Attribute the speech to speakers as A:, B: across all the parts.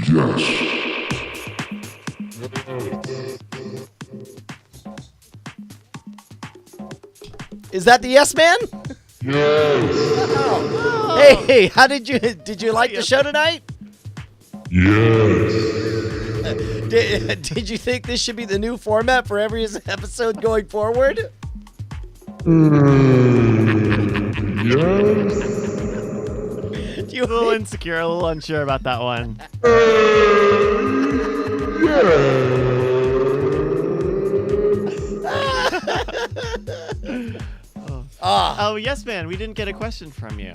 A: yes.
B: Is that the yes man?
A: Yes.
B: Hey, how did you like the show tonight?
A: Yes.
B: Did you think this should be the new format for every episode going forward?
A: Yes.
B: Do you
C: A little insecure, a little unsure about that one. Oh, yes, man. We didn't get a question from you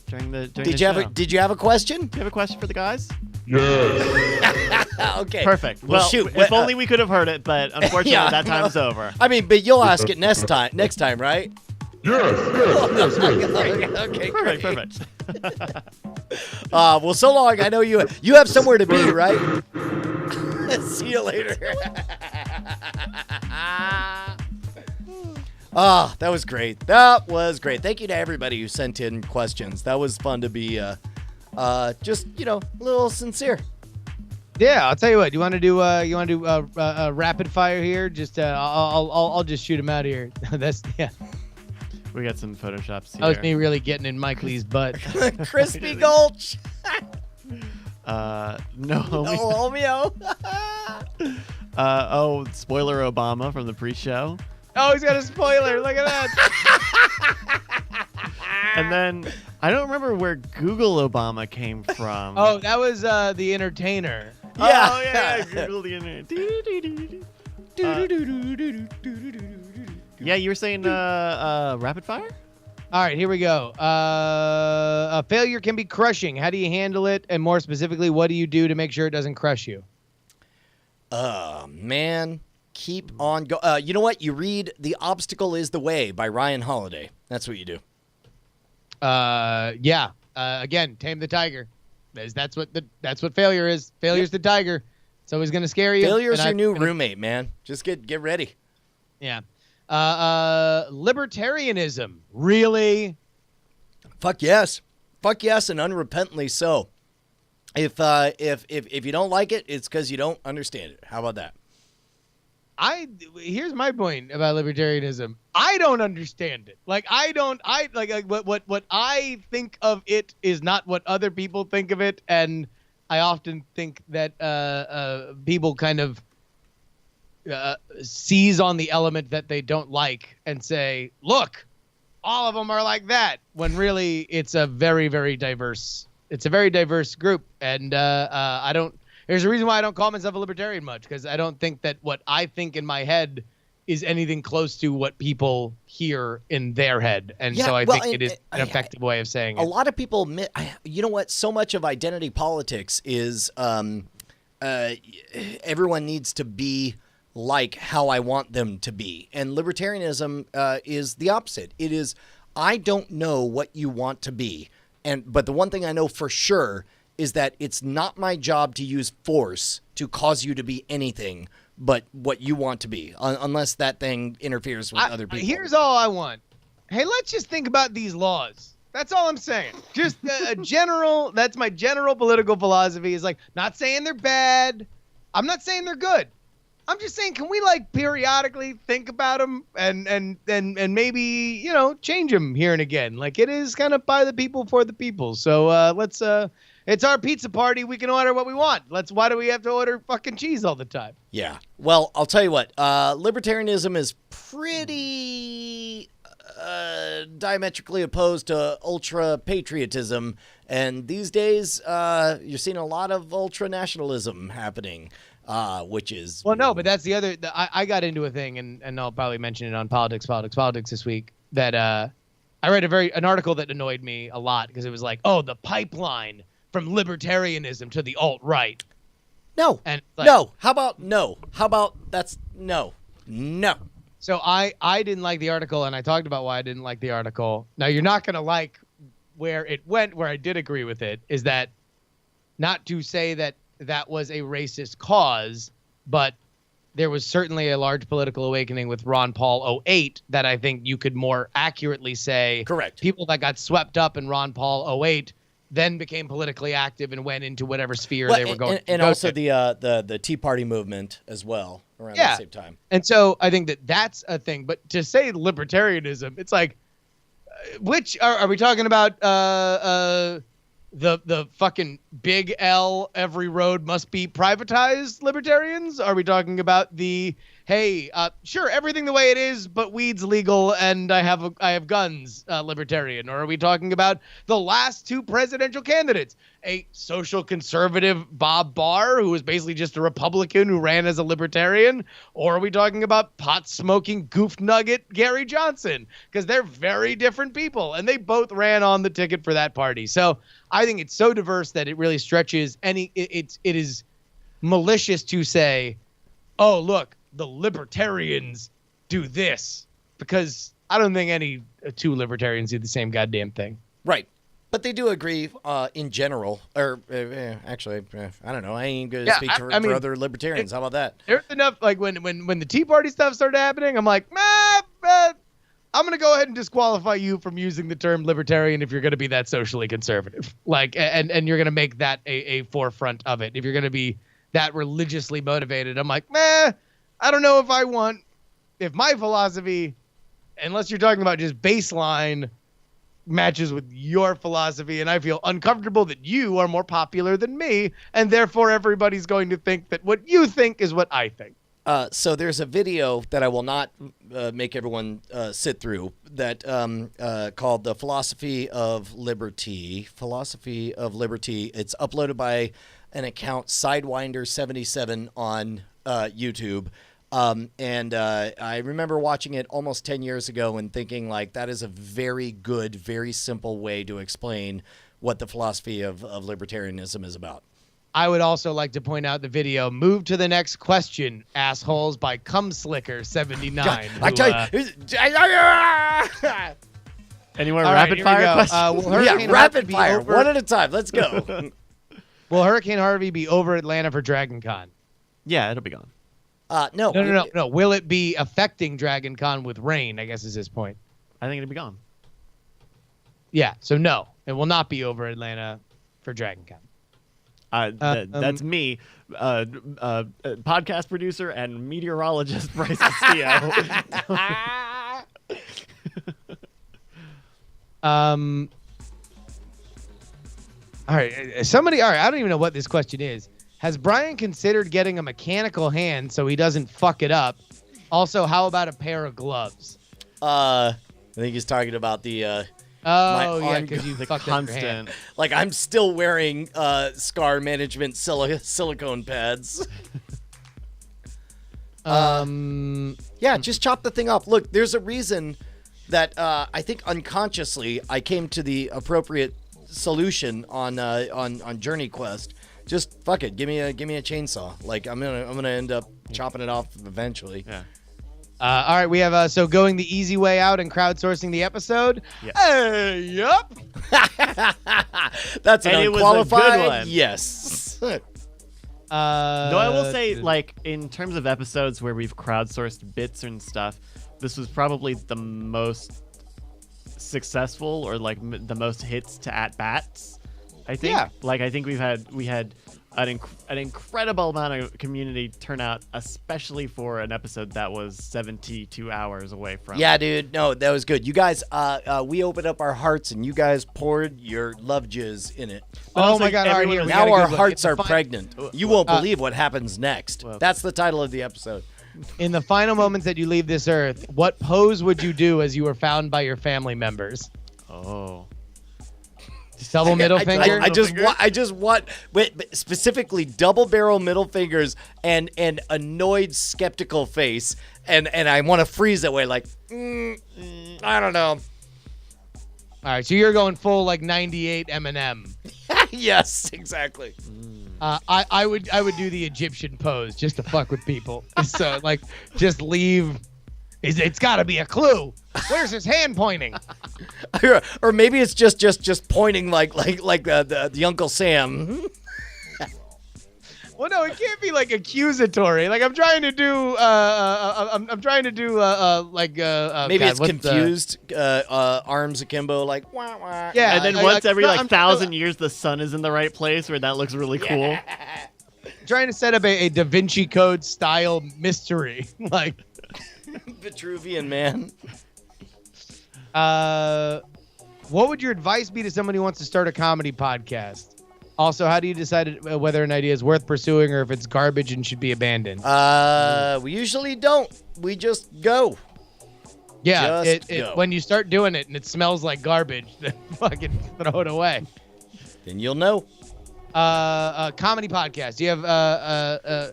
C: during the
B: Did
C: the
B: you have
C: show.
B: did you have a question?
C: Do you have a question for the guys?
A: Yes.
B: Okay.
C: Perfect.
B: Well,
C: Well,
B: shoot.
C: if only we could have heard it, but unfortunately
B: Yeah.
C: that time's over.
B: I mean, but you'll ask it next time, right?
A: Yes.
B: Okay,
C: Perfect,
B: great.
C: perfect.
B: Well, so long. I know you have somewhere to be, right? See you later. That was great. That was great. Thank you to everybody who sent in questions. That was fun to be just, a little sincere.
D: Yeah, I'll tell you what. You want to do rapid fire here? Just I'll just shoot him out of here. Yeah.
C: We got some photoshops here.
D: That was me really getting in Mike Lee's butt.
B: Crispy Gulch.
C: No.
B: Oh, Romeo.
C: Spoiler Obama from the pre-show.
D: Oh, he's got a spoiler. Look at that.
C: And then I don't remember where Google Obama came from.
D: Oh, that was the entertainer.
B: Yeah.
C: Oh, yeah. Google the internet. Yeah, you were saying rapid fire?
D: All right, here we go. A failure can be crushing. How do you handle it? And more specifically, what do you do to make sure it doesn't crush you?
B: Man, keep on go. You know what? You read "The Obstacle Is the Way" by Ryan Holiday. That's what you do.
D: Yeah. Again, tame the tiger. That's what failure is. Failure's the tiger. It's always going to scare you.
B: Failure's
D: and
B: your
D: I'm
B: new
D: gonna-
B: roommate, man. Just get ready.
D: Yeah. Libertarianism. Really?
B: Fuck yes, and unrepentantly so. If you don't like it, it's because you don't understand it. How about that?
D: Here's my point about libertarianism. I don't understand it. What I think of it is not what other people think of it, and I often think that people kind of seize on the element that they don't like and say, "Look, all of them are like that," when really it's a very, very diverse. It's a very diverse group, and I don't. There's a reason why I don't call myself a libertarian much, because I don't think that what I think in my head is anything close to what people hear in their head, and so I think it is an effective way of saying it.
B: A lot of people admit, you know what? So much of identity politics is everyone needs to be like how I want them to be, and libertarianism is the opposite. It is, I don't know what you want to be, but the one thing I know for sure is that it's not my job to use force to cause you to be anything but what you want to be, unless that thing interferes with other people.
D: Here's all I want. Hey, let's just think about these laws. That's all I'm saying. Just a general, that's my general political philosophy, is like, not saying they're bad. I'm not saying they're good. I'm just saying, can we periodically think about them and maybe, change them here and again? Like, it is kind of by the people for the people. So let's, it's our pizza party. We can order what we want. Why do we have to order fucking cheese all the time?
B: Yeah. Well, I'll tell you what, libertarianism is pretty diametrically opposed to ultra patriotism. And these days, you're seeing a lot of ultra nationalism happening. Which is...
D: Well, no, but that's the other... I got into a thing, and I'll probably mention it on Politics this week, that I read an article that annoyed me a lot, because it was like, oh, the pipeline from libertarianism to the alt-right.
B: No.
D: And like,
B: no. How about no? How about that's no. No.
D: So I didn't like the article, and I talked about why I didn't like the article. Now, you're not going to like where it went, where I did agree with it, is that not to say that was a racist cause, but there was certainly a large political awakening with Ron Paul 08 that I think you could more accurately say.
B: Correct.
D: People that got swept up in Ron Paul 08 then became politically active and went into whatever sphere
B: Well,
D: they were going to
B: and
D: go
B: also
D: to.
B: the Tea Party movement as well around
D: Yeah.
B: the same time.
D: And so I think that that's a thing. But to say libertarianism, it's like, which are we talking about? The fucking big L, every road must be privatized libertarians? Are we talking about the, hey, sure, everything the way it is, but weed's legal and I have guns libertarian? Or are we talking about the last two presidential candidates? A social conservative Bob Barr, who was basically just a Republican who ran as a libertarian? Or are we talking about pot-smoking goof nugget Gary Johnson? Because they're very different people, and they both ran on the ticket for that party. So I think it's so diverse that it really stretches it is malicious to say, oh, look, the libertarians do this, because I don't think any two libertarians do the same goddamn thing.
B: Right. But they do agree in general. Or actually, I don't know. I ain't going to speak for other libertarians. How about that?
D: There's enough, like when the Tea Party stuff started happening, I'm like, I'm going to go ahead and disqualify you from using the term libertarian if you're going to be that socially conservative. Like, and you're going to make that a forefront of it. If you're going to be that religiously motivated, I'm like, I don't know if my philosophy, unless you're talking about just baseline, matches with your philosophy, and I feel uncomfortable that you are more popular than me, and therefore everybody's going to think that what you think is what I think.
B: So there's a video that I will not make everyone sit through that called The Philosophy of Liberty. Philosophy of Liberty. It's uploaded by an account, Sidewinder77 on YouTube. And I remember watching it almost 10 years ago and thinking, like, that is a very good, very simple way to explain what the philosophy of libertarianism is about.
D: I would also like to point out the video "Move to the Next Question, Assholes" by Cumslicker79.
B: I tell you,
C: Any more
D: All right,
C: rapid
D: here we
C: fire
D: go.
C: questions?
D: Will Hurricane
B: yeah, rapid
D: Harvey be
B: fire,
D: over-
B: one at a time. Let's go.
D: Will Hurricane Harvey be over Atlanta for Dragon Con?
C: Yeah, it'll be gone.
B: No.
D: No. Will it be affecting Dragon Con with rain, I guess is his point.
C: I think it'll be gone.
D: Yeah, so no, it will not be over Atlanta for Dragon Con.
C: That's me, podcast producer and meteorologist Bryce Castillo.
D: All right, I don't even know what this question is. Has Brian considered getting a mechanical hand so he doesn't fuck it up? Also, how about a pair of gloves?
B: I think he's talking about the
D: Oh, yeah, because you
C: the
D: fucked up your hand.
C: constant.
B: like I'm still wearing scar management silicone pads. Yeah, just chop the thing off. Look, there's a reason that I think unconsciously I came to the appropriate solution on Journey Quest. Just fuck it, give me a chainsaw. Like I'm gonna end up chopping it off eventually.
C: Yeah.
D: All right, we have so going the easy way out and crowdsourcing the episode.
C: Yeah.
D: Yup.
B: That's an
C: And it was a good
B: unqualified
C: one.
B: yes.
C: No, I will say, like, in terms of episodes where we've crowdsourced bits and stuff, this was probably the most successful, or like the most hits to at bats. I think.
D: Yeah.
C: Like, I think we had an incredible amount of community turnout, especially for an episode that was 72 hours away from.
B: Yeah, dude. No, that was good. You guys, we opened up our hearts and you guys poured your love jizz in it.
D: Oh
C: Also,
D: my God! All right,
C: everyone
D: here
C: was-
D: we got
B: Now
D: a
B: our
D: good one.
B: hearts
D: In
B: are
D: the fi-
B: pregnant. You won't believe what happens next.
C: well-
B: That's the title of the episode.
D: In the final moments that you leave this earth, what pose would you do as you were found by your family members?
C: Oh.
D: Double middle finger.
B: I just want but specifically double barrel middle fingers and an annoyed skeptical face, and I want to freeze that way like I don't know.
D: All right, so you're going full like 98 Eminem.
B: Yes, exactly.
D: I would do the Egyptian pose just to fuck with people. So like just leave. It's got to be a clue. Where's his hand pointing?
B: Or maybe it's just pointing like the Uncle Sam.
D: Well, no, it can't be like accusatory. Like I'm trying to do. I'm trying to do.
B: Maybe
D: God,
B: it's
D: what's
B: confused. Arms akimbo, like wah wah.
D: Yeah,
C: And then
D: I-
C: once
D: I-
C: every
D: no,
C: like
D: I'm-
C: 1,000 years, the sun is in the right place where that looks really cool.
D: trying to set up a Da Vinci Code style mystery. Like,
B: Vitruvian man.
D: what would your advice be to someone who wants to start a comedy podcast? Also, how do you decide whether an idea is worth pursuing or if it's garbage and should be abandoned?
B: We usually don't. We just go.
D: Yeah,
B: just go.
D: when you start doing it and it smells like garbage, then fucking throw it away.
B: Then you'll know.
D: Comedy podcast. Do you have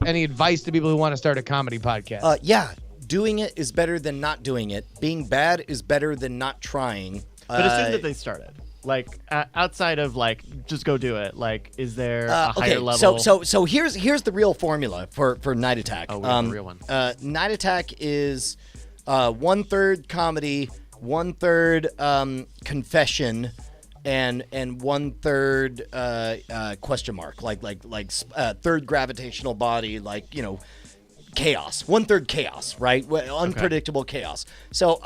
D: any advice to people who want to start a comedy podcast?
B: Yeah, doing it is better than not doing it. Being bad is better than not trying.
C: But assume that they started. Like outside of like just go do it. Like, is there a higher level?
B: So here's the real formula for Night Attack.
C: Oh, we have a real one.
B: Night Attack is 1/3 comedy, 1/3 confession, and 1/3 question mark, like third gravitational body, like chaos. 1/3 chaos, right? Unpredictable chaos. So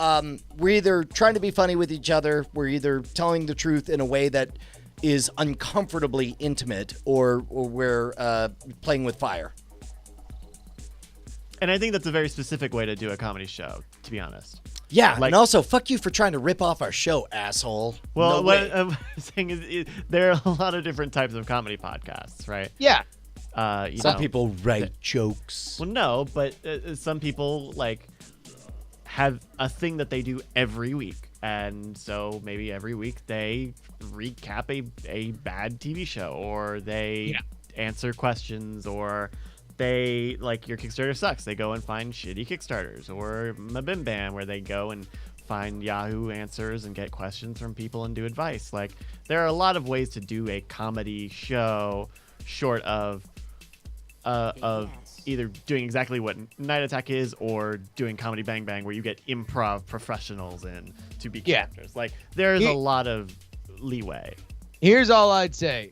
B: we're either trying to be funny with each other, we're either telling the truth in a way that is uncomfortably intimate, or we're playing with fire.
C: And I think that's a very specific way to do a comedy show, to be honest.
B: Yeah,
C: Like-
B: and also, fuck you for trying to rip off our show, asshole.
C: Well,
B: no
C: what
B: way.
C: I'm saying is there are a lot of different types of comedy podcasts, right?
D: yeah.
B: Some people write jokes.
C: Well, no, but some people like have a thing that they do every week, and so maybe every week they recap a bad TV show, or they answer questions, or they like your Kickstarter sucks. They go and find shitty Kickstarters, or Mabim Bam, where they go and find Yahoo answers and get questions from people and do advice. Like there are a lot of ways to do a comedy show, short of either doing exactly what Night Attack is, or doing Comedy Bang Bang, where you get improv professionals in to be
D: Yeah.
C: characters. Like there's a lot of leeway.
D: Here's all I'd say.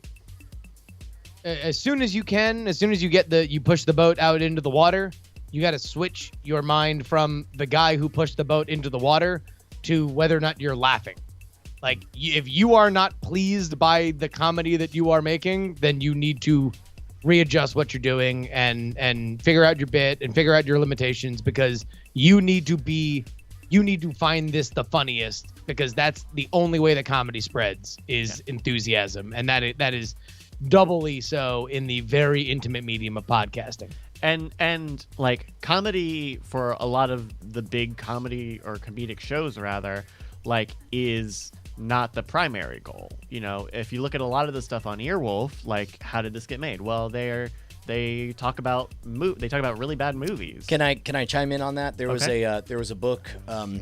D: As soon as you get you push the boat out into the water, you got to switch your mind from the guy who pushed the boat into the water to whether or not you're laughing. Like, if you are not pleased by the comedy that you are making, then you need to readjust what you're doing and figure out your bit and figure out your limitations, because you need to find this the funniest, because that's the only way that comedy spreads is enthusiasm, and that is doubly so in the very intimate medium of podcasting.
C: And like comedy, for a lot of the big comedy or comedic shows rather, like is not the primary goal. If you look at a lot of the stuff on Earwolf, like how did this get made? Well, they talk about really bad movies.
B: Can I chime in on that? There was
C: Okay.
B: a book. I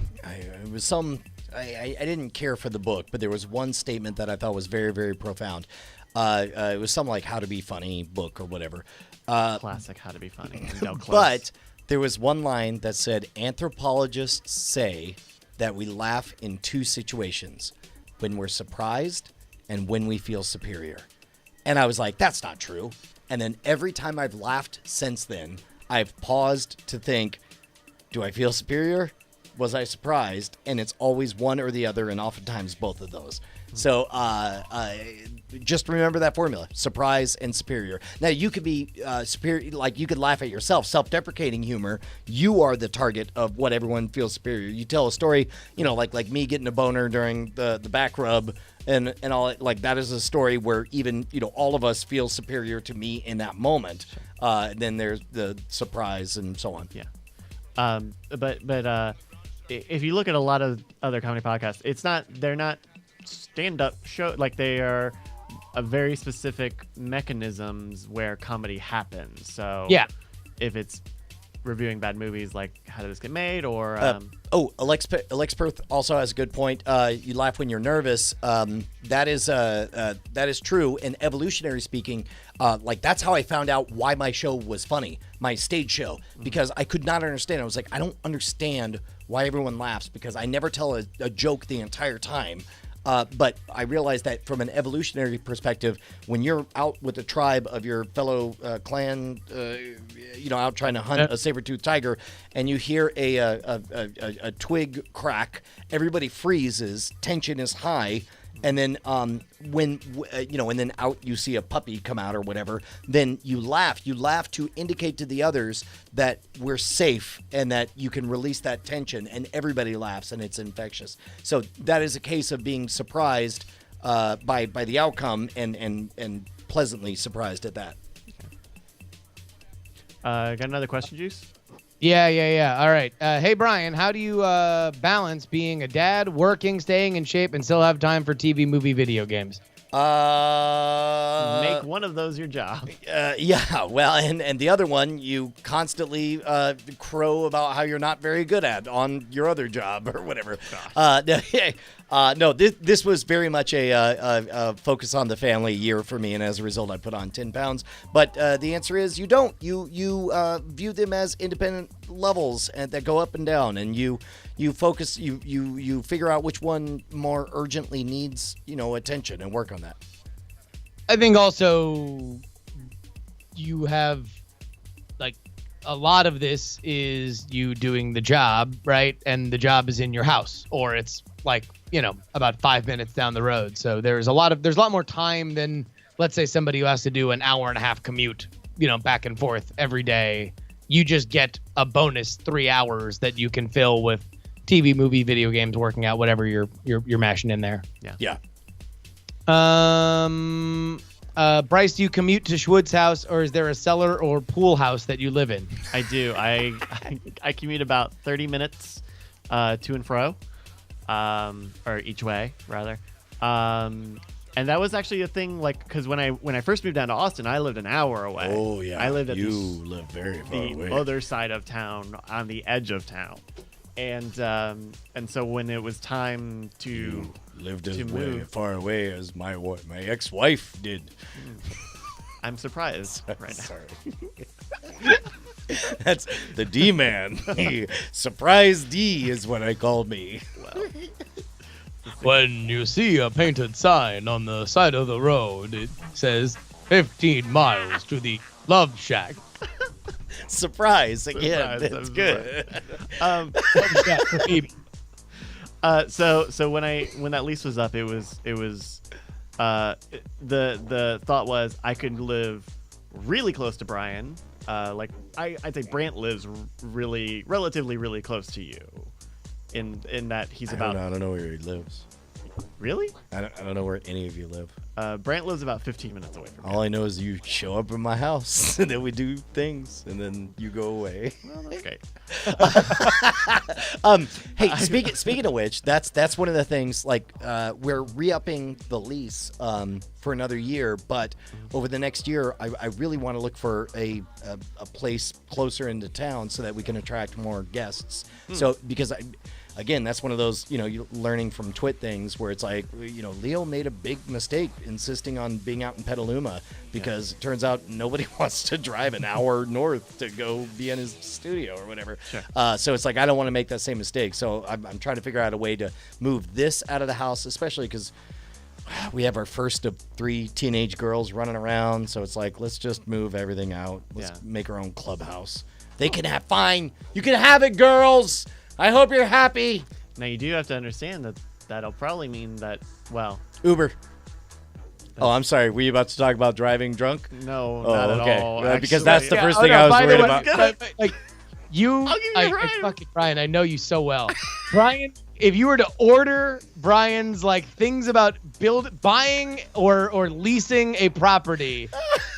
B: didn't care for the book, but there was one statement that I thought was very, very profound. It was something like How to Be Funny book or whatever.
C: Classic How to Be Funny. No close.
B: But there was one line that said, anthropologists say that we laugh in two situations: when we're surprised and when we feel superior. And I was like, that's not true. And then every time I've laughed since then, I've paused to think, do I feel superior? Was I surprised? And it's always one or the other, and oftentimes both of those. So just remember that formula: surprise and superior. Now, you could be superior, like you could laugh at yourself, self-deprecating humor. You are the target of what everyone feels superior. You tell a story, like me getting a boner during the back rub and all, like that is a story where even, all of us feel superior to me in that moment. Then there's the surprise and so on.
C: Yeah. But if you look at a lot of other comedy podcasts, they're not stand-up show, like they are a very specific mechanisms where comedy happens. So
D: Yeah.
C: if it's reviewing bad movies, like How Did This Get Made, or
B: Alex Perth also has a good point. You laugh when you're nervous. That is true. And evolutionary speaking, like that's how I found out why my show was funny, my stage show, because I could not understand. I was like, I don't understand why everyone laughs, because I never tell a joke the entire time. But I realized that from an evolutionary perspective, when you're out with a tribe of your fellow clan, out trying to hunt a saber-toothed tiger, and you hear a twig crack, everybody freezes, tension is high. And then and then out you see a puppy come out or whatever, then you laugh. You laugh to indicate to the others that we're safe and that you can release that tension, and everybody laughs, and it's infectious. So that is a case of being surprised by the outcome and pleasantly surprised at that.
C: Got another question, Juice?
D: Yeah. All right. Hey, Brian, how do you balance being a dad, working, staying in shape, and still have time for TV, movie, video games?
C: Make one of those your job.
B: Yeah, well, and the other one you constantly crow about how you're not very good at on your other job or whatever. No, this was very much a focus on the family year for me, and as a result, I put on 10 pounds. But the answer is you don't. You view them as independent levels and that go up and down, and you focus. You figure out which one more urgently needs attention and work on that.
D: I think also you have a lot of this is you doing the job, right? And the job is in your house, or it's about 5 minutes down the road. So there's a lot more time than, let's say, somebody who has to do an hour and a half commute, back and forth every day. You just get a bonus 3 hours that you can fill with TV, movie, video games, working out, whatever you're mashing in there.
B: Yeah.
D: Bryce, do you commute to Schwood's house, or is there a cellar or pool house that you live in?
C: I do. I commute about 30 minutes to and fro, or each way rather. And that was actually a thing, because when I first moved down to Austin, I lived an hour away.
B: Oh yeah,
C: I lived at
B: you live very far away.
C: The other side of town, on the edge of town, and so when it was time to
B: lived as
C: move.
B: far away as my ex-wife did.
C: I'm surprised right now.
B: Sorry. That's the D-man. Surprise D is what I called me.
C: Well,
D: when you see a painted sign on the side of the road, it says 15 miles to the Love Shack.
B: Surprise again.
C: Surprise,
B: That's good.
D: Love Shack for baby.
C: So when that lease was up, it was the thought was I could live really close to Brian. I'd say Brant lives relatively really close to you, in that he's
B: I don't know where he lives.
C: Really?
B: I don't know where any of you live.
C: Brant lives about 15 minutes away from me.
B: All I know is you show up in my house, and then we do things, and then you go away.
C: Well, that's great.
B: Hey, speaking of which, that's one of the things. We're re-upping the lease for another year, but over the next year, I really want to look for a place closer into town so that we can attract more guests. So because again, that's one of those, you learning from Twit things where it's Leo made a big mistake insisting on being out in Petaluma because it turns out nobody wants to drive an hour north to go be in his studio or whatever.
C: Sure.
B: So it's I don't want to make that same mistake. So I'm trying to figure out a way to move this out of the house, especially because we have our first of 3 teenage girls running around. So it's let's just move everything out. Let's make our own clubhouse. They can have fine. You can have it, girls. I hope you're happy.
C: Now you do have to understand that that'll probably mean that, well,
B: Uber. Oh, I'm sorry. Were you about to talk about driving drunk?
C: no, not at all.
B: Because
C: actually.
B: that's the first thing I was worried about.
C: I'll give you Brian.
D: Fucking Brian, I know you so well. Brian, if you were to order Brian's things about buying or leasing a property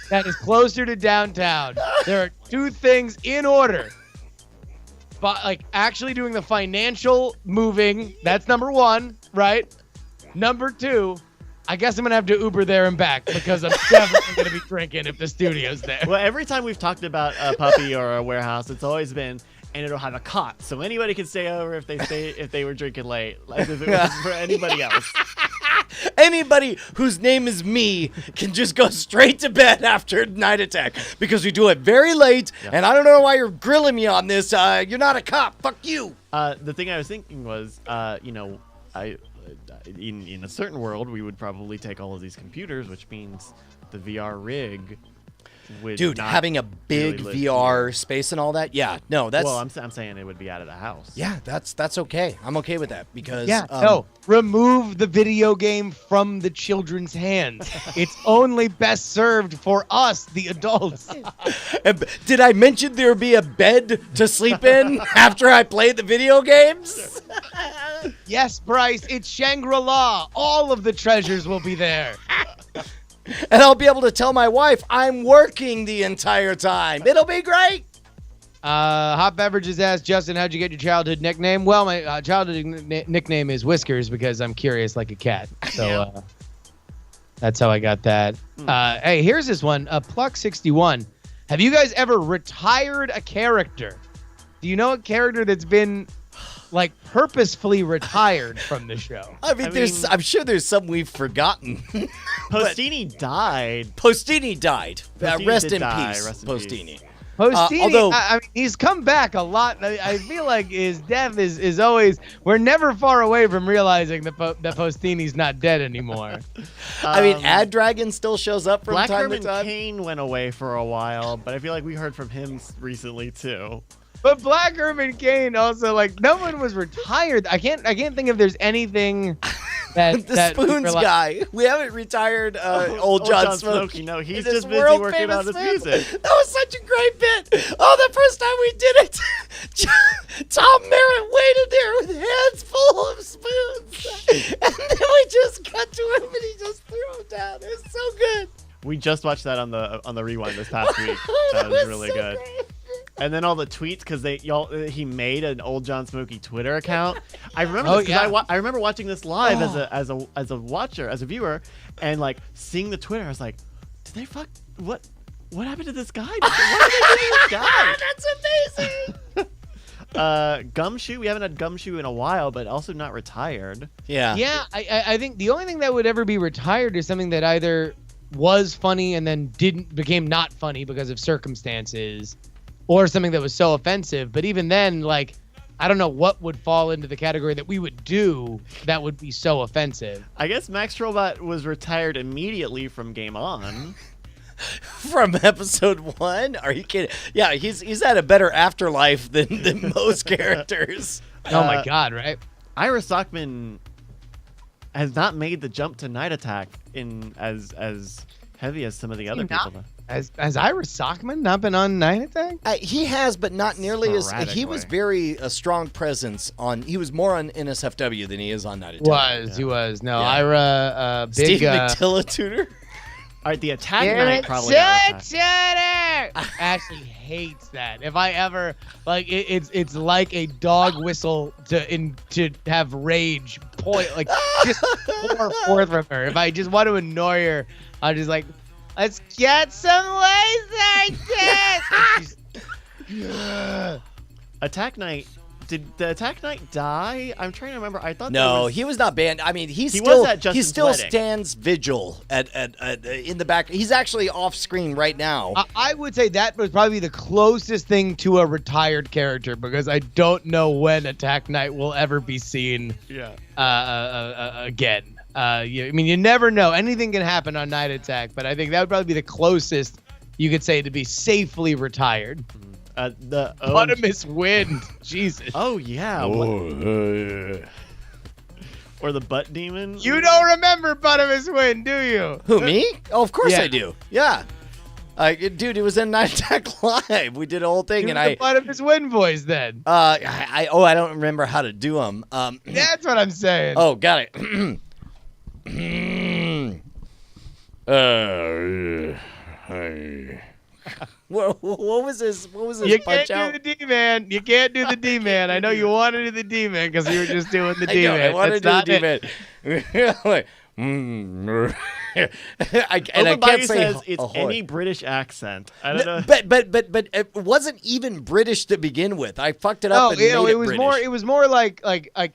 D: that is closer to downtown, there are 2 things in order. But actually doing the financial moving, that's number 1, right? Number 2, I guess I'm gonna have to Uber there and back because I'm definitely gonna be drinking if the studio's there.
C: Well, every time we've talked about a puppy or a warehouse, it's always been, and it'll have a cot, so anybody can stay over if they were drinking late, if it was for anybody else.
B: Anybody whose name is me can just go straight to bed after Night Attack because we do it very late, and I don't know why you're grilling me on this. You're not a cop. Fuck you.
C: The thing I was thinking was, in a certain world, we would probably take all of these computers, which means the VR rig would
B: Dude,
C: not
B: having a big
C: really live
B: VR
C: here.
B: space and all that. Yeah, no, that's
C: Well, I'm saying it would be out of the house.
B: yeah, that's okay. I'm okay with that because
D: No, remove the video game from the children's hands. It's only best served for us, the adults.
B: Did I mention there would be a bed to sleep in after I played the video games?
D: Yes, Bryce, it's Shangri-La. All of the treasures will be there.
B: And I'll be able to tell my wife I'm working the entire time. It'll be great.
D: Hot Beverages asked, Justin, how'd you get your childhood nickname? Well, my childhood nickname is Whiskers because I'm curious like a cat. So that's how I got that. Hey, here's this one. Pluck61. Have you guys ever retired a character? Do you know a character that's been like purposefully retired from the show?
B: I mean, I'm sure there's some we've forgotten.
C: Postini died.
B: Postini died.
C: Postini
B: Rest
C: did
B: in
C: die.
B: peace,
C: Rest in
B: Postini.
C: peace.
D: Postini,
B: although-
D: I mean, he's come back a lot. I feel like his death is always. We're never far away from realizing that Postini's not dead anymore.
B: I mean, Ad Dragon still shows up from
C: Black
B: time
C: Herman
B: to time.
C: Kane went away for a while, but I feel like we heard from him recently too.
D: But Black Herman Kane also, like, no one was retired. I can't think if there's anything that
B: The
D: that
B: Spoons
D: we're like-
B: guy. We haven't retired old John
C: Smokey.
B: Smokey.
C: No, he's
B: This
C: just busy
B: world
C: working on
B: famous
C: his
B: film.
C: music.
B: That was such a great bit. Oh, the first time we did it, Tom Merritt waited there with hands full of spoons. And then we just cut to him and he just threw them down. It was so good.
C: We just watched that on the rewind this past week. That was really
B: so
C: good.
B: great.
C: And then all the tweets because he made an old John Smokey Twitter account. I remember
D: Oh,
C: this 'cause
D: yeah.
C: I remember watching this live as a watcher, as a viewer, and like seeing the Twitter. I was like, did they fuck what happened to this guy? What did they do to this guy?
B: That's amazing.
C: Gumshoe. We haven't had Gumshoe in a while, but also not retired.
B: Yeah.
D: Yeah, I think the only thing that would ever be retired is something that either was funny and then became not funny because of circumstances, or something that was so offensive. But even then, like, I don't know what would fall into the category that we would do that would be so offensive.
C: I guess Max Trobot was retired immediately from Game On.
B: From episode 1? Are you kidding? Yeah, he's had a better afterlife than most characters.
D: Oh my God, right?
C: Ira Sockman has not made the jump to Night Attack in as heavy as some of the other people.
D: Has Ira Sockman not been on Night Attack?
B: He has, but not nearly as. He was
C: Sporadically.
B: a strong presence on. He was more on NSFW than he is on Night Attack.
D: He was. No,
B: Yeah.
D: Ira, big.
B: Steve McTilla tutor.
C: All right, the Attack Knight probably got retired.
D: Ashley hates that. If I ever it's like a dog whistle to have rage just pour forth from her. If I just want to annoy her, I'm just like, let's get some laser discs.
C: Attack Knight. Did the Attack Knight die? I'm trying to remember. I thought
B: No,
C: there was...
B: he was not banned. I mean, he
C: was
B: still
C: at Justin's
B: he still
C: wedding.
B: stands vigil at in the back. He's actually off screen right now.
D: I would say that was probably the closest thing to a retired character because I don't know when Attack Knight will ever be seen
C: Yeah.
D: again. I mean, you never know. Anything can happen on Night Attack, but I think that would probably be the closest you could say to be safely retired.
C: The
D: Bottomless Wind. Jesus.
C: Oh yeah.
A: Oh,
C: Or the Butt Demon.
D: You don't remember Bottomless Wind, do you?
B: Who, me? Oh, of course
D: Yeah.
B: I do. Yeah. Dude, it was in Night Attack Live. We did a whole thing,
D: You
B: and
D: the Bottomless Wind voice then.
B: I don't remember how to do them.
D: That's what I'm saying.
B: Oh, got it. What was this? What was this
D: You
B: punch
D: can't
B: out?
D: do the D-Man. You can't do the D-Man. I know you want to do the D-Man because you were just doing the
B: I know,
D: D-Man.
B: I wanted
D: That's
B: to do
D: not
B: the
D: it.
B: D-Man. Like, I
C: Open
B: can't say
C: says it's
B: ahoy.
C: any British accent. I don't know.
B: But it wasn't even British to begin with. I fucked it up
D: No,
B: and made
D: it was
B: British.
D: more. It was more like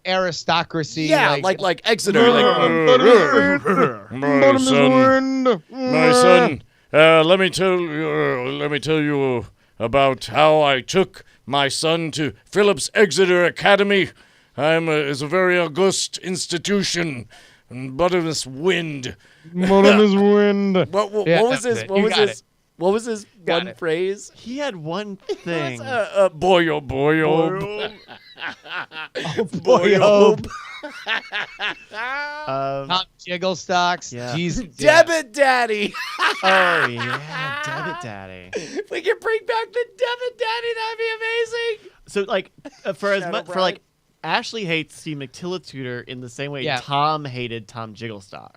D: aristocracy.
B: Yeah, like Exeter.
A: my son, my son. Let me tell you about how I took my son to Phillips Exeter Academy It's a very august institution. And bottomless wind.
D: Bottomless wind.
B: What
D: Yeah,
B: was
D: that's
B: this?
D: it.
B: What
D: You
B: was
D: got
B: this? What was his
D: Got
B: one
D: it.
B: phrase?
C: He had one thing.
A: Boy, oh boy, oh.
D: Boy, oh.
C: Um,
D: Top jiggle stocks.
C: Yeah.
D: Jesus.
B: Debit Daddy.
C: oh yeah, Debit Daddy.
B: If we can bring back the Debit Daddy, that'd be amazing.
C: So like for as
B: Shadow
C: much for
B: Brian.
C: like Ashley hates Steve McTillitutor in the same way
D: Yeah.
C: Tom hated Tom Jigglestock.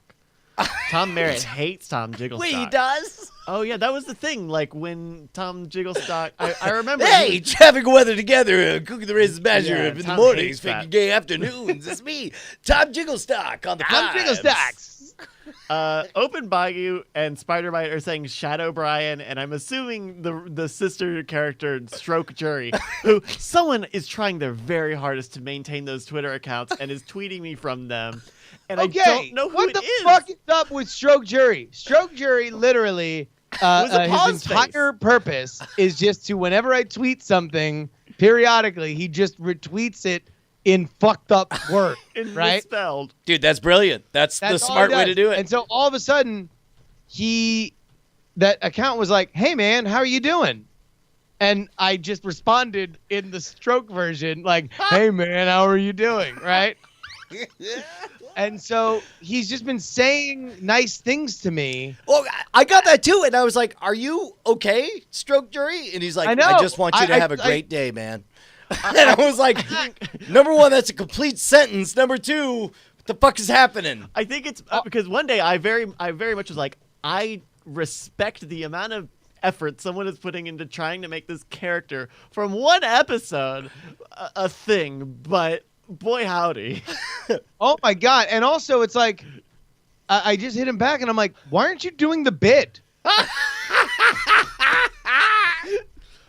C: Tom Merritt hates Tom Jigglestock.
B: Wait, he does?
C: Oh yeah, that was the thing. Like when Tom Jigglestock, I remember.
B: Hey, having weather together, cooking the raisins masher
C: Yeah,
B: in the
C: Tom
B: mornings,
C: hates that.
B: faking gay afternoons. It's me, Tom Jigglestock on the
D: Tom
B: vibes.
D: jiggle stocks.
C: Open Bayou and Spider-Bite are saying Shadow Brian, and I'm assuming the sister character Stroke Jury, who someone is trying their very hardest to maintain those Twitter accounts and is tweeting me from them. And
D: Okay,
C: I don't know who
D: what
C: it
D: the
C: is.
D: fuck is up with Stroke Jury? Stroke Jury literally,
C: was a
D: his
C: pause
D: entire purpose is just to, whenever I tweet something, periodically, he just retweets it in fucked up words,
C: And
D: right?
C: misspelled.
B: Dude, that's brilliant. That's the
D: all he
B: smart way
D: does.
B: to do it.
D: And so all of a sudden, that account was like, "Hey man, how are you doing?" And I just responded in the Stroke version, like, "Hey man, how are you doing?" Right? And so he's just been saying nice things to me.
B: Well, I got that too, and I was like, "Are you okay, Stroke Jury?" And he's like,
D: I
B: "I
D: know.
B: just want you to
D: I-
B: have a
D: I-
B: great day, man." And I was like, "Number one, that's a complete sentence. Number two, what the fuck is happening?"
C: I think it's because one day I very much was like, I respect the amount of effort someone is putting into trying to make this character from one episode a thing, but boy howdy.
D: Oh my god! And also, it's like, I just hit him back, and I'm like, "Why aren't you doing the bid?"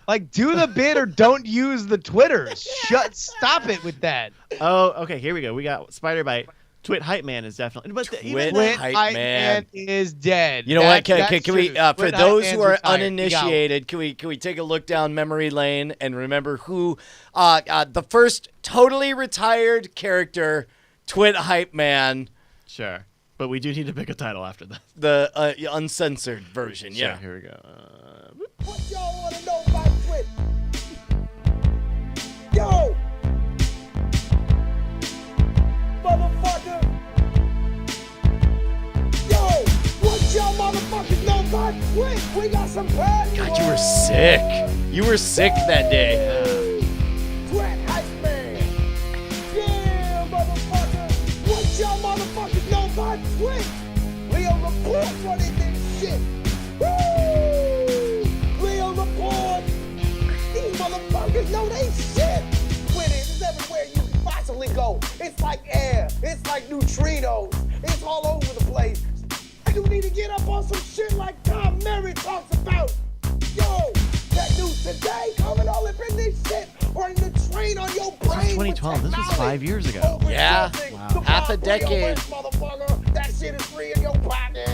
D: Like, do the bid or don't use the Twitter. Stop it with that.
C: Oh, okay, here we go. We got Spider-Bite. Twit Hype Man is definitely, but even
B: Twit
C: then-
B: Hype
D: Hype
B: Man.
D: is dead.
B: You know what? Can
D: That's
B: we,
D: true.
B: for
D: Twit Hype
B: those
D: Man's
B: who are
D: retired.
B: uninitiated, can we take a look down memory lane and remember who the first totally retired character, Twit Hype Man,
C: sure, but we do need to pick a title after that.
B: the uncensored version.
C: Sure,
B: Yeah.
C: here we go.
E: What y'all wanna know about Twit? Yo! Motherfucker! Yo! What y'all motherfuckers know about Twit? We got some bad
B: God, you were sick. You were sick that day.
E: Twit Hype Man! Yeah, motherfucker! What y'all motherfuckers know about Twit? Leo Report running this shit! Woo! Leo Report! These motherfuckers know they shit! Twitter is everywhere you can possibly go. It's like air. It's like neutrinos. It's all over the place. You need to get up on some shit like Tom Merritt talks about. Yo, that news today coming all up in this shit or in the train on your brain.
C: This was 2012. This was 5 years ago.
B: Yeah.
C: Wow.
B: Half a decade.
E: Motherfucker. That shit is free in your pocket.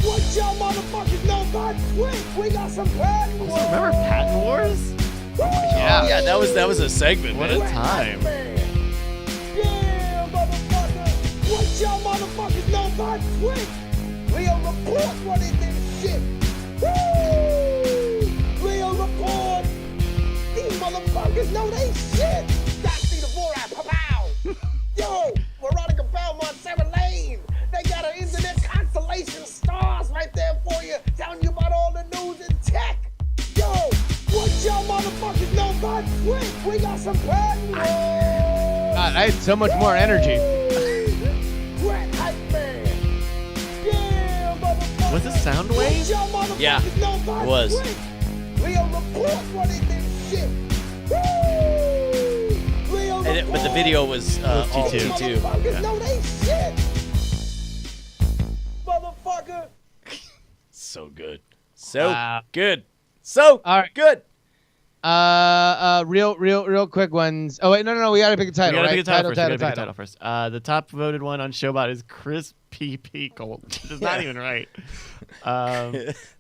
E: What y'all motherfuckers know about Twitch? We got some patent wars.
C: Remember Patent Wars?
B: Yeah, that was a segment,
C: What
B: man.
C: a time.
E: Yeah, motherfucker. What y'all motherfuckers know about Twitch? Leo Report running this shit. Woo! Leo Report. These motherfuckers know they shit. Dusty the Borat, pow. Yo, Veronica Belmont, Sarah Lane. They got an internet constellation stars right there for you, telling you about all the news and tech. Yo, what y'all motherfuckers know about Twitch? We got some patent wars.
D: God, I had so much more energy.
E: Twit Hype Man. Yeah, motherfucker.
C: Was it Soundwave?
E: What y'all motherfuckers
B: Yeah,
E: know about
B: it was.
E: Twitch? Leo Report running this shit. Woo! Leo
B: But the
E: Report.
B: video was all
C: T2.
B: T2.
E: Motherfuckers know they shit. Motherfucker.
B: So good. So
D: Wow.
B: good. So
D: All right.
B: good.
D: Real quick ones. Oh wait, no. We gotta pick a
C: We
D: title.
C: gotta
D: right?
C: pick a title first. We gotta pick a title first. The top voted one on Showbot is Chris P. Colt. It's not even right.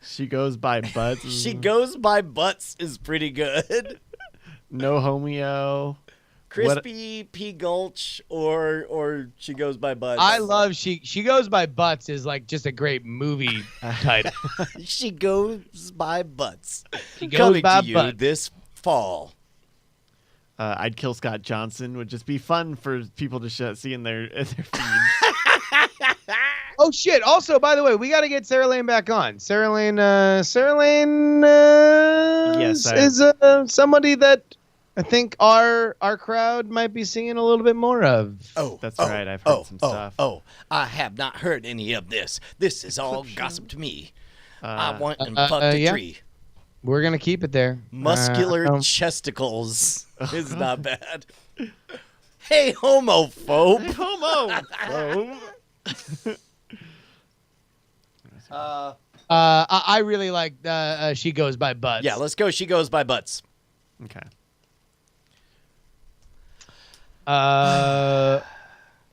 C: She goes by Butts.
B: She goes by Butts is pretty good.
C: No Homeo.
B: Crispy P Gulch or She Goes by Butts.
D: I love she goes by Butts is like just a great movie title.
B: She Goes by Butts.
D: She goes
B: Coming
D: by
B: to you
D: Butts.
B: this fall.
C: I'd Kill Scott Johnson would just be fun for people to see in their feeds.
D: Oh shit! Also, by the way, we got to get Sarah Lane back on. Sarah Lane
C: Yes,
D: is somebody that I think our crowd might be seeing a little bit more of.
C: That's right, I've heard some stuff.
B: I have not heard any of this. This is all gossip to me. I want and fucked a
D: yeah.
B: tree.
D: We're gonna keep it there.
B: Muscular chesticles is not bad. Hey, homophobe.
C: Homo.
D: I really like She Goes by Butts.
B: Yeah, let's go. She Goes by Butts.
C: Okay.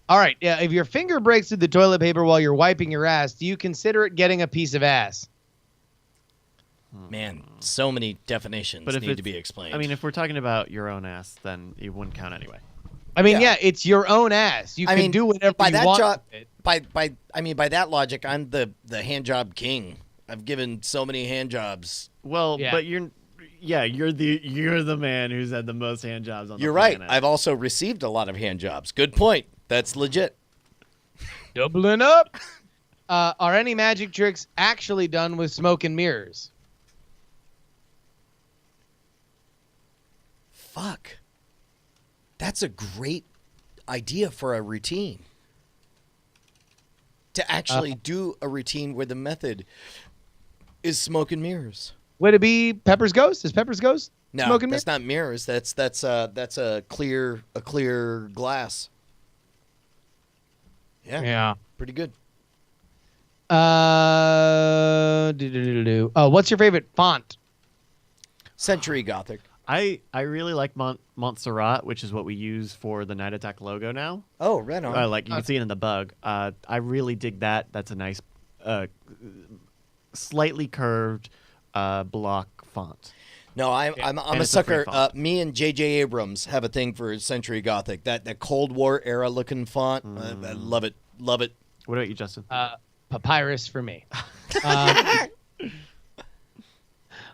D: All right. Yeah. If your finger breaks through the toilet paper while you're wiping your ass, do you consider it getting a piece of ass?
B: Man, so many definitions
C: But if
B: need to
C: it's-
B: be explained.
C: I mean, if we're talking about your own ass, then it wouldn't count anyway.
D: I mean,
B: Yeah.
D: yeah, it's your own ass. You can do whatever
B: by
D: you
B: that
D: want.
B: job,
D: with it.
B: by that logic, I'm the hand job king. I've given so many hand jobs.
C: Well,
D: Yeah.
C: but you're the man who's had the most hand jobs on the
B: You're right.
C: planet.
B: I've also received a lot of hand jobs. Good point. That's legit.
D: Doubling up. Are any magic tricks actually done with smoke and mirrors?
B: Fuck. That's a great idea for a routine. To actually do a routine where the method is smoke and mirrors.
D: Would it be Pepper's Ghost? Is Pepper's Ghost
B: No,
D: smoke and
B: that's
D: mirrors?
B: not mirrors. That's a clear glass. Yeah,
D: Yeah.
B: pretty good.
D: What's your favorite font?
B: Century Gothic.
C: I really like Montserrat, which is what we use for the Night Attack logo now.
B: Oh, right on.
C: Like you can see it in the bug. I really dig that. That's a nice, slightly curved block font.
B: No, I'm
C: And
B: a
C: it's a free
B: sucker.
C: font.
B: Me and J.J. Abrams have a thing for Century Gothic. That Cold War era looking font. I love it. Love it.
C: What about you, Justin?
D: Papyrus for me.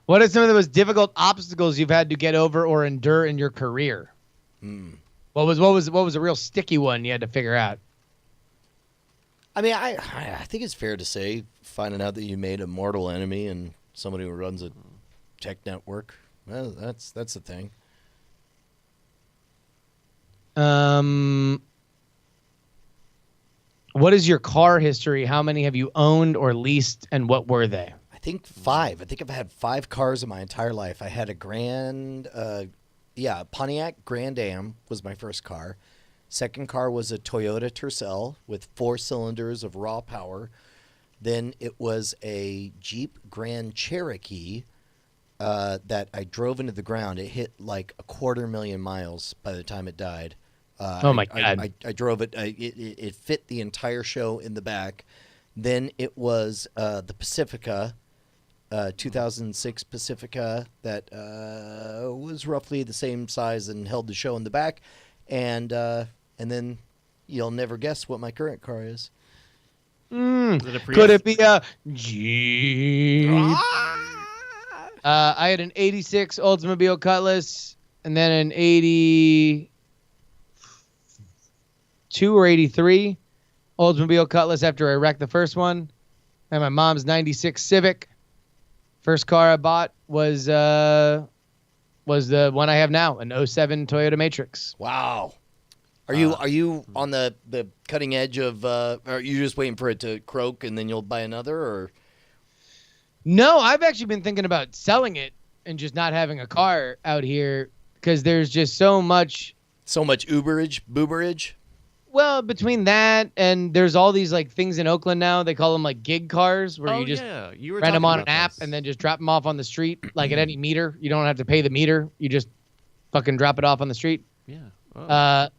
D: What are some of the most difficult obstacles you've had to get over or endure in your career? What was a real sticky one you had to figure out?
B: I mean, I think it's fair to say finding out that you made a mortal enemy and somebody who runs a tech network. Well, that's the thing.
D: What is your car history? How many have you owned or leased, and what were they?
B: I think 5. I think I've had 5 cars in my entire life. I had a Pontiac Grand Am was my first car. Second car was a Toyota Tercel with 4 cylinders of raw power. Then it was a Jeep Grand Cherokee that I drove into the ground. It hit like 250,000 miles by the time it died.
D: Oh my God.
B: I drove it. It fit the entire show in the back. Then it was the Pacifica, 2006 Pacifica that was roughly the same size and held the show in the back. And then you'll never guess what my current car is.
C: Is it a Prius?
D: Could it be a Jeep? I had an 86 Oldsmobile Cutlass and then an 82 or 83 Oldsmobile Cutlass after I wrecked the first one. And my mom's 96 Civic. First car I bought was the one I have now, an 07 Toyota Matrix.
B: Wow. Are you on the cutting edge of? Are you just waiting for it to croak and then you'll buy another? Or
D: No, I've actually been thinking about selling it and just not having a car out here because there's just so much.
B: so much booberage?
D: Well, between that and there's all these like things in Oakland now. They call them like gig cars where you just
C: you were
D: rent them on
C: talking
D: an
C: about
D: app
C: this.
D: and then just drop them off on the street like at any meter. You don't have to pay the meter. You just fucking drop it off on the street.
C: Yeah. Well,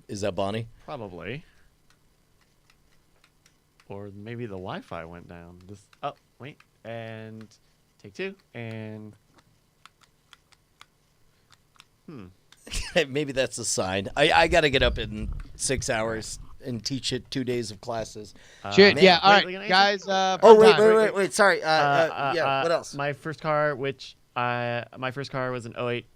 B: Is that Bonnie?
C: probably. Or maybe the Wi-Fi went down. Oh, wait. And take 2. And
B: Maybe that's a sign. I got to get up in 6 hours and teach it 2 days of classes.
D: Shit,
B: man.
D: yeah. All
C: Wait,
D: right, guys.
B: Oh, wait,
D: time.
B: wait. Sorry. Yeah, what else?
C: My first car, my first car was an 08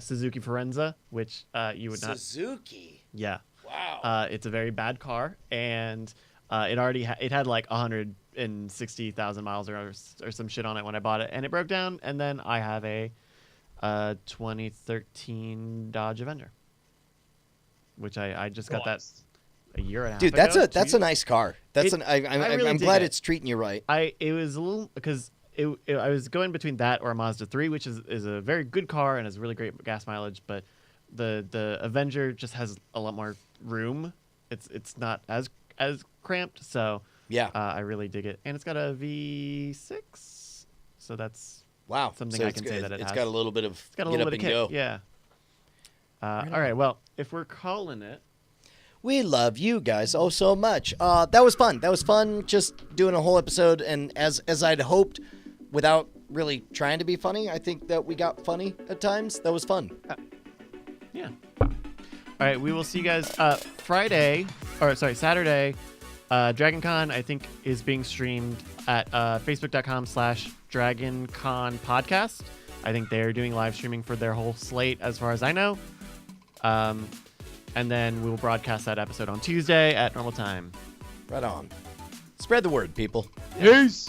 C: Suzuki Forenza, which you would not.
B: Suzuki.
C: Yeah.
B: Wow.
C: It's a very bad car, and it had like 160,000 miles or some shit on it when I bought it, and it broke down. And then I have a 2013 Dodge Avenger, which I just got that a year and a half
B: Dude,
C: ago.
B: that's a nice car. That's
C: I really
B: I'm
C: dig
B: glad
C: it.
B: it's treating you right.
C: It was a little because I was going between that or a Mazda 3, which is a very good car and has really great gas mileage, but the Avenger just has a lot more room. It's not as cramped, so
B: Yeah.
C: I really dig it, and it's got a V6, so that's
B: Wow.
C: something
B: So
C: I
B: it's
C: can say that it
B: it's
C: has.
B: got a little bit of
C: It's got a
B: get
C: little
B: up
C: bit of
B: and
C: kick.
B: go.
C: Yeah. All right. Well, if we're calling it,
B: We love you guys oh so much. That was fun. That was fun just doing a whole episode, and as I'd hoped, without really trying to be funny, I think that we got funny at times. That was fun.
C: yeah. All right. We will see you guys Saturday. DragonCon, I think, is being streamed at facebook.com/DragonCon podcast. I think they're doing live streaming for their whole slate, as far as I know. And then we will broadcast that episode on Tuesday at normal time.
B: Right on. Spread the word, people.
D: Peace.